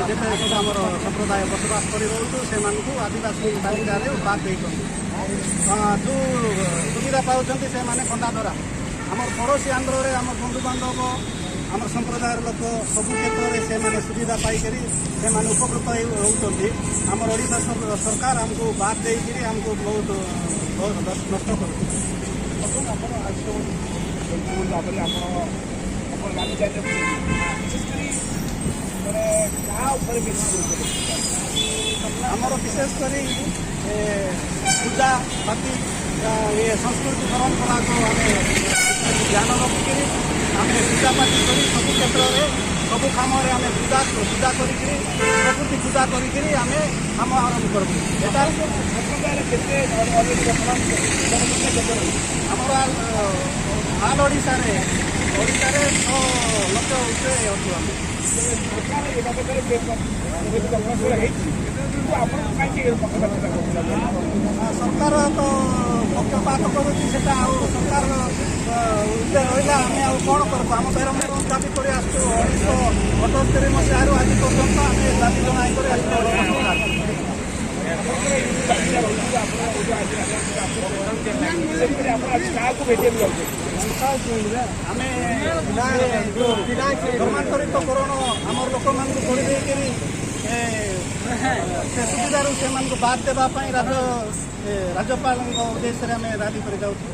ଯେତେ ସବୁ ଆମର ସମ୍ପ୍ରଦାୟ ବସବାସ କରି ରହୁଛୁ ସେମାନଙ୍କୁ ଆଦିବାସୀ ତାଲିକାରେ ବାଦ ଦେଇଛନ୍ତି। ଯେଉଁ ସୁବିଧା ପାଉଛନ୍ତି ସେମାନେ ଖଣ୍ଡାଧରା। ଆମର ପଡ଼ୋଶୀ ଆନ୍ଧ୍ରରେ ଆମର ବନ୍ଧୁବାନ୍ଧବ ଆମର ସମ୍ପ୍ରଦାୟର ଲୋକ ସବୁ କ୍ଷେତ୍ରରେ ସେମାନେ ସୁବିଧା ପାଇକରି ସେମାନେ ଉପକୃତ ହେଉଛନ୍ତି। ଆମର ଓଡ଼ିଶା ସରକାର ଆମକୁ ବାଦ ଦେଇକରି ଆମକୁ ବହୁତ ନଷ୍ଟ କରୁଛି। ଆପଣ ଆଜି ଭାବରେ ଆପଣ ଜାଣିପାରିଲେ ବିଶେଷ କରି ମାନେ କାହା ଉପରେ ବେଶୀ ଆମର ବିଶେଷ କରି ପୂଜା ବାକି ସଂସ୍କୃତି ପରମ୍ପରାକୁ ଆମେ ଧ୍ୟାନ ରଖିକରି ଆମେ ପୂଜାପାଠ କରି ସବୁ କ୍ଷେତ୍ରରେ ସବୁ କାମରେ ଆମେ ପୂଜା କରିକିରି ପ୍ରକୃତି ପୂଜା କରିକିରି ଆମେ କାମ ଆରମ୍ଭ କରିବୁ। ଏଟା କେତେ ଆମର ଅଲ୍ ଓଡ଼ିଶାରେ 6 ଲକ୍ଷ ଉପରେ ଅଛୁ ଆମେ। ସରକାର ଏ ବାବଦରେ ହେଇଛି କିନ୍ତୁ ଆପଣଙ୍କୁ କାହିଁକି ସରକାର ତ ପକ୍ଷପାତ କରୁଛି। ସେଟା ଆଉ ସରକାର ରହିଲା ଆମେ ଆଉ କ'ଣ କରିବୁ? ଆମ ବେରମରେ ଦାବି କରି ଆସୁଛୁ 1978 ମସିହାରୁ ଆଜି ପର୍ଯ୍ୟନ୍ତ ଆମେ ଦାବି ଜଣାଇ କରି ଆସିଛୁ ଓଡ଼ିଶା କାହାକୁ ଭେଟିବାକୁ ଯାଉଛନ୍ତି? ଆମେ ଧର୍ମାନ୍ତରିତକରଣ ଆମର ଲୋକମାନଙ୍କୁ କରିଦେଇକରି ସେ ସୁବିଧାରୁ ସେମାନଙ୍କୁ ବାଦ ଦେବା ପାଇଁ ରାଜ୍ୟପାଳଙ୍କ ଉଦ୍ଦେଶ୍ୟରେ ଆମେ ରାଲି କରି ଯାଉଛୁ।